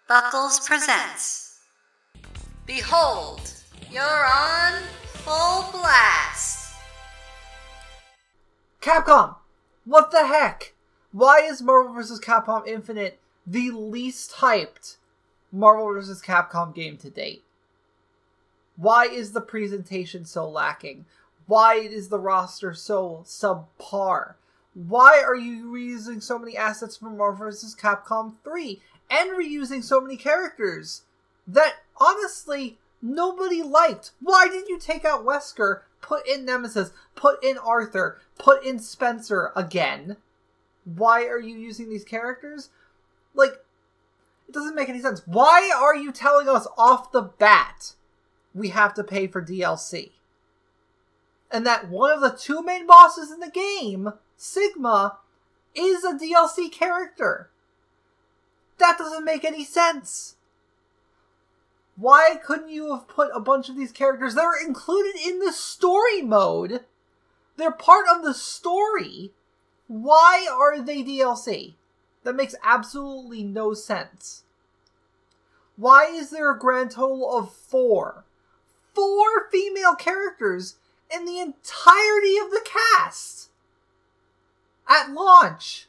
Buckles presents. Behold, you're on full blast. Capcom! What the heck? Why is Marvel vs. Capcom Infinite the least hyped Marvel vs. Capcom game to date? Why is the presentation so lacking? Why is the roster so subpar? Why are you reusing so many assets from Marvel vs. Capcom 3 and reusing so many characters that, honestly, nobody liked? Why did you take out Wesker, put in Nemesis, put in Arthur, put in Spencer again? Why are you using these characters? Like, it doesn't make any sense. Why are you telling us off the bat we have to pay for DLC? And that one of the two main bosses in the game, Sigma, is a DLC character. That doesn't make any sense. Why couldn't you have put a bunch of these characters that are included in the story mode? They're part of the story. Why are they DLC? That makes absolutely no sense. Why is there a grand total of 4 female characters in the entirety of the cast at launch?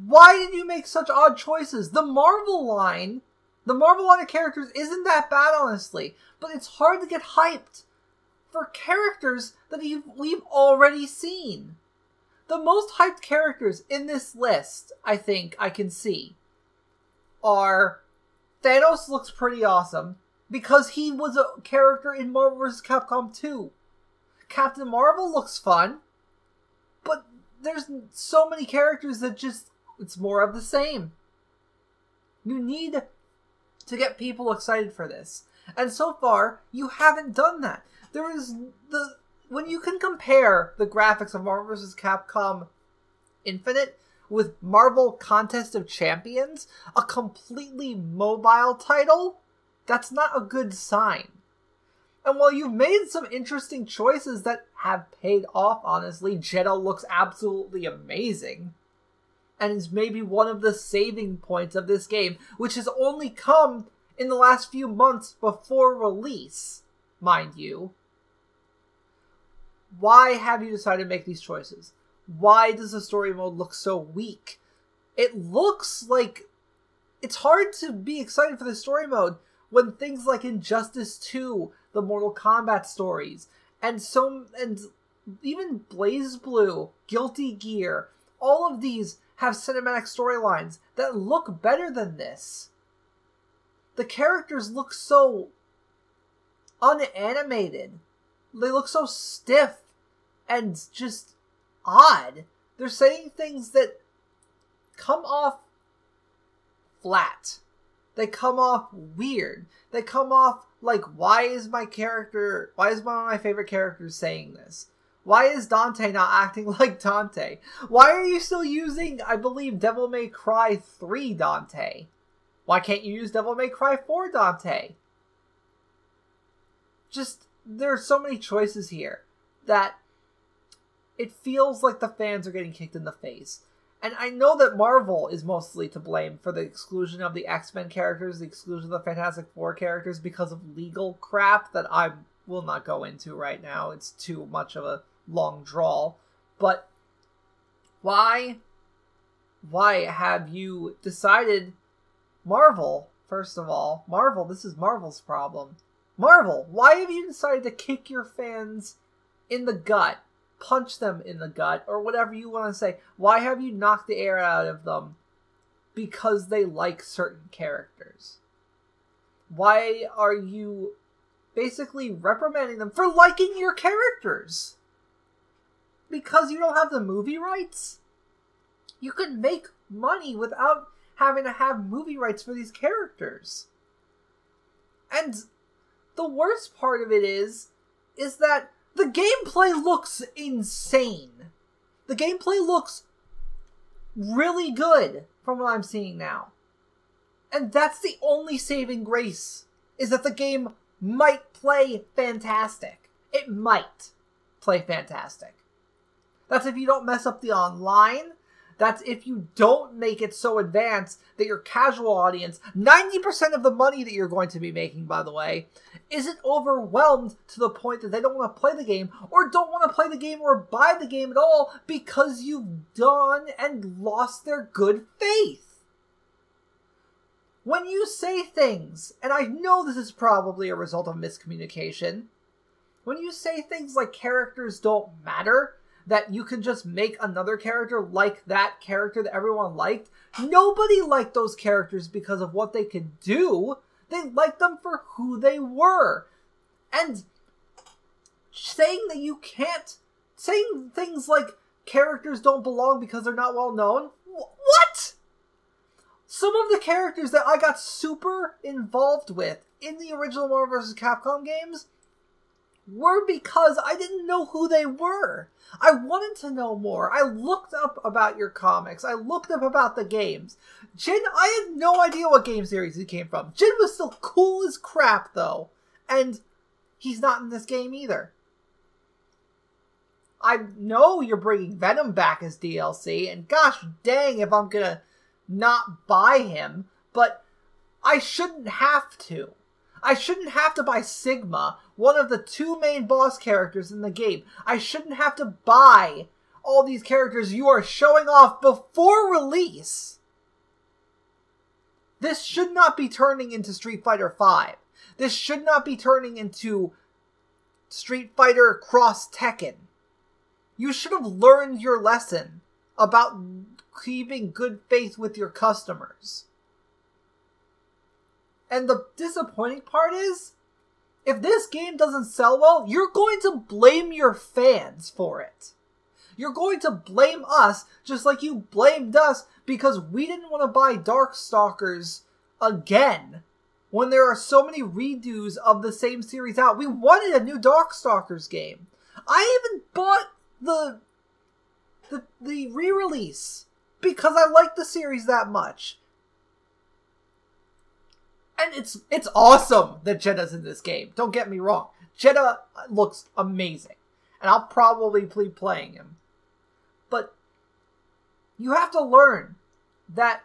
Why did you make such odd choices? The Marvel line of characters isn't that bad, honestly, but it's hard to get hyped for characters that we've already seen. The most hyped characters in this list, I think I can see, are Thanos. Looks pretty awesome because he was a character in Marvel vs. Capcom 2. Captain Marvel looks fun, but there's so many characters that just, it's more of the same. You need to get people excited for this. And so far, you haven't done that. When you can compare the graphics of Marvel vs. Capcom Infinite with Marvel Contest of Champions, a completely mobile title, that's not a good sign. And while you've made some interesting choices that have paid off, honestly, Jedha looks absolutely amazing, and is maybe one of the saving points of this game, which has only come in the last few months before release, mind you. Why have you decided to make these choices? Why does the story mode look so weak? It looks like it's hard to be excited for the story mode when things like Injustice 2, the Mortal Kombat stories, and even BlazBlue, Guilty Gear, all of these have cinematic storylines that look better than this. The characters look so unanimated. They look so stiff and just odd. They're saying things that come off flat. They come off weird. They come off like, why is one of my favorite characters saying this? Why is Dante not acting like Dante? Why are you still using, I believe, Devil May Cry 3 Dante? Why can't you use Devil May Cry 4 Dante? Just, there are so many choices here that it feels like the fans are getting kicked in the face. And I know that Marvel is mostly to blame for the exclusion of the X-Men characters, the exclusion of the Fantastic Four characters because of legal crap that I will not go into right now. It's too much of a long drawl. But why have you decided, Marvel, first of all, Marvel, this is Marvel's problem. Marvel, why have you decided to kick your fans in the gut, punch them in the gut, or whatever you want to say? Why have you knocked the air out of them because they like certain characters? Why are you basically reprimanding them for liking your characters? Because you don't have the movie rights? You could make money without having to have movie rights for these characters. And the worst part of it is that the gameplay looks insane. The gameplay looks really good from what I'm seeing now. And that's the only saving grace, is that the game might play fantastic. It might play fantastic. That's if you don't mess up the online. That's if you don't make it so advanced that your casual audience, 90% of the money that you're going to be making, by the way, isn't overwhelmed to the point that they don't want to play the game or don't want to play the game or buy the game at all because you've done and lost their good faith. When you say things, and I know this is probably a result of miscommunication, when you say things like characters don't matter, that you can just make another character like that character that everyone liked. Nobody liked those characters because of what they could do. They liked them for who they were. And saying that you can't... saying things like characters don't belong because they're not well known? What? Some of the characters that I got super involved with in the original Marvel vs. Capcom games were because I didn't know who they were. I wanted to know more. I looked up about your comics. I looked up about the games. Jin, I had no idea what game series he came from. Jin was still cool as crap, though. And he's not in this game either. I know you're bringing Venom back as DLC, and gosh dang if I'm gonna not buy him, but I shouldn't have to. I shouldn't have to buy Sigma, one of the two main boss characters in the game. I shouldn't have to buy all these characters you are showing off before release. This should not be turning into Street Fighter V. This should not be turning into Street Fighter Cross Tekken. You should have learned your lesson about keeping good faith with your customers. And the disappointing part is, if this game doesn't sell well, you're going to blame your fans for it. You're going to blame us, just like you blamed us because we didn't want to buy Darkstalkers again when there are so many redos of the same series out. We wanted a new Darkstalkers game. I even bought the re-release because I like the series that much. And it's awesome that Jedda's in this game. Don't get me wrong. Jeddah looks amazing. And I'll probably be playing him. But you have to learn that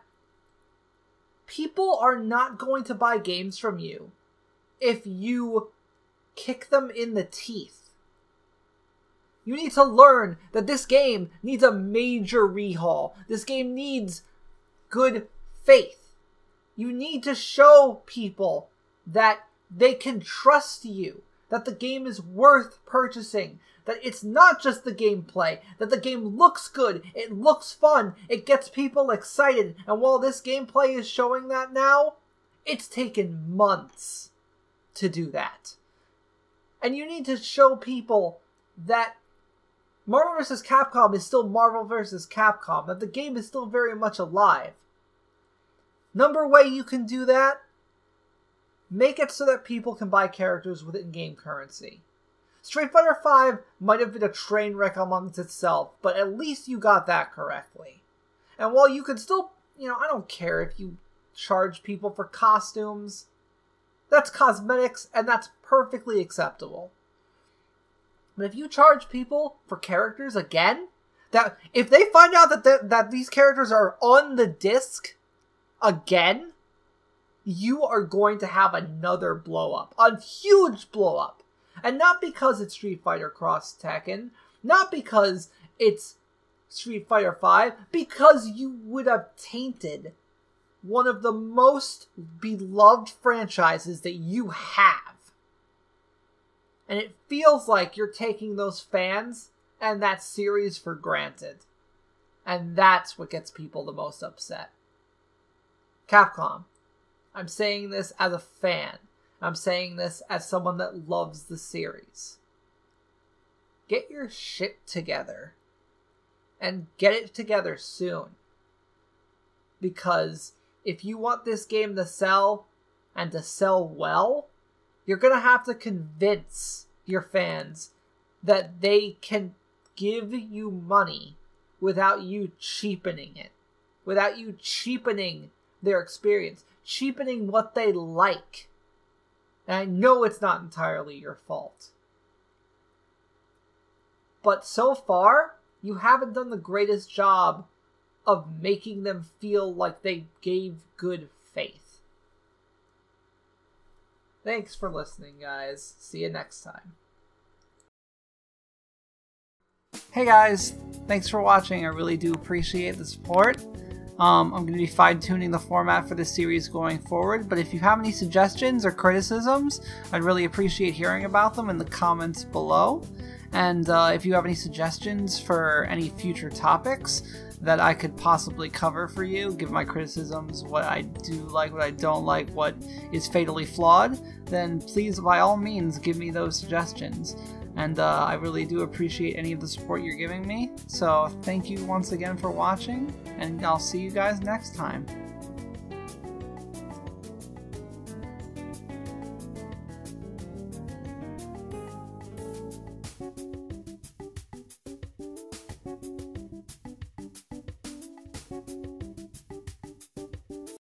people are not going to buy games from you if you kick them in the teeth. You need to learn that this game needs a major rehaul. This game needs good faith. You need to show people that they can trust you, that the game is worth purchasing, that it's not just the gameplay, that the game looks good, it looks fun, it gets people excited, and while this gameplay is showing that now, it's taken months to do that. And you need to show people that Marvel vs. Capcom is still Marvel vs. Capcom, that the game is still very much alive. Number way you can do that, make it so that people can buy characters with in-game currency. Street Fighter V might have been a train wreck amongst itself, but at least you got that correctly. And while you could still, I don't care if you charge people for costumes. That's cosmetics, and that's perfectly acceptable. But if you charge people for characters again, that if they find out that these characters are on the disc again, you are going to have another blow up. A huge blow up. And not because it's Street Fighter Cross Tekken, not because it's Street Fighter V, because you would have tainted one of the most beloved franchises that you have. And it feels like you're taking those fans and that series for granted. And that's what gets people the most upset. Capcom, I'm saying this as a fan. I'm saying this as someone that loves the series. Get your shit together. And get it together soon. Because if you want this game to sell, and to sell well, you're going to have to convince your fans that they can give you money without you cheapening it. Without you cheapening their experience, cheapening what they like. And I know it's not entirely your fault. But so far, you haven't done the greatest job of making them feel like they gave good faith. Thanks for listening, guys. See you next time. Hey guys, thanks for watching. I really do appreciate the support. I'm going to be fine-tuning the format for this series going forward, but if you have any suggestions or criticisms, I'd really appreciate hearing about them in the comments below. And if you have any suggestions for any future topics that I could possibly cover for you, give my criticisms, what I do like, what I don't like, what is fatally flawed, then please, by all means, give me those suggestions. And I really do appreciate any of the support you're giving me. So thank you once again for watching, and I'll see you guys next time.